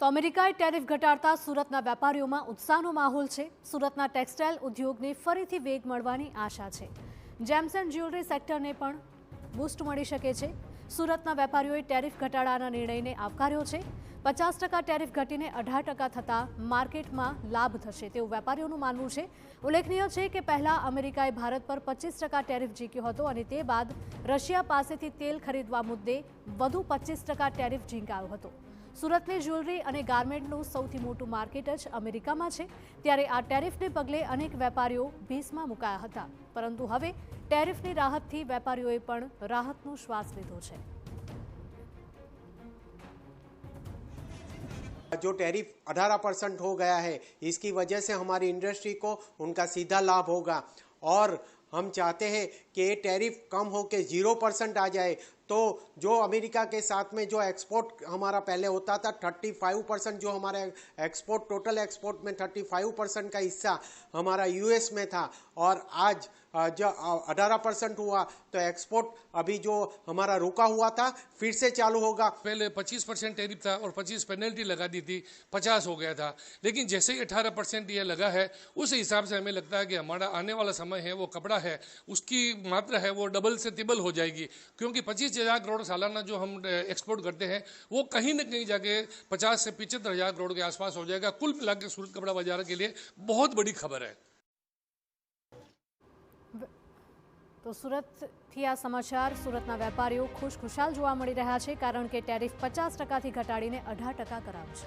તો અમેરિકાએ ટેરિફ ઘટાડતા સુરતના વેપારીઓમાં ઉત્સાહનો માહોલ છે। સુરતના ટેક્સટાઇલ ઉદ્યોગને ફરીથી વેગ મળવાની આશા છે। જેમ્સ એન્ડ જ્વેલરી સેક્ટરને પણ બૂસ્ટ મળી શકે છે। સુરતના વેપારીઓએ ટેરિફ ઘટાડાના નિર્ણયને આવકાર્યો છે। 50% ટેરિફ ઘટીને 18% થતાં માર્કેટમાં લાભ થશે તેવું વેપારીઓનું માનવું છે। ઉલ્લેખનીય છે કે પહેલા અમેરિકાએ ભારત પર 25% ટેરિફ ઝીક્યો હતો અને તે બાદ રશિયા પાસેથી તેલ ખરીદવા મુદ્દે વધુ 25% ટેરિફ ઝીંકાયો હતો। સુરતની જ્વેલરી અને ગાર્મેન્ટનું સૌથી મોટું માર્કેટ જ અમેરિકામાં છે, ત્યારે આ ટેરિફને પગલે અનેક વેપારીઓ ભીસમાં મુકાયા હતા, પરંતુ હવે ટેરિફની રાહતથી વેપારીઓએ પણ રાહતનો શ્વાસ લીધો છે। जो टैरिफ 18% हो गया है, इसकी वजह से हमारी इंडस्ट्री को उनका सीधा लाभ होगा और हम चाहते हैं कि ये टैरिफ कम हो के 0% आ जाए। तो जो अमेरिका के साथ में जो एक्सपोर्ट हमारा पहले होता था 35%, जो हमारे एक्सपोर्ट टोटल एक्सपोर्ट में 35% का हिस्सा हमारा यूएस में था और आज जो 18% हुआ तो एक्सपोर्ट अभी जो हमारा रुका हुआ था फिर से चालू होगा। पहले 25% टैरिफ था और 25 पेनल्टी लगा दी थी, 50 हो गया था, लेकिन जैसे ही 18% ये लगा है उस हिसाब से हमें लगता है कि हमारा आने वाला समय है वो कपड़ा है उसकी मात्रा है वो डबल से ट्रिपल हो जाएगी, क्योंकि 25,000 करोड़ सालाना जो हम एक्सपोर्ट करते हैं वो कहीं ना कहीं जाके 50 से 75,000 करोड़ के आसपास हो जाएगा। कुल मिलाकर सूरत कपड़ा बाजार के लिए बहुत बड़ी खबर है। तो सूरतથી આ સમાચાર સુરતના વેપારીઓ ખુશખુશાલ જોવા મળી રહ્યા છે, કારણ કે ટેરિફ 50%થી ઘટાડીને 18% કરાવશે।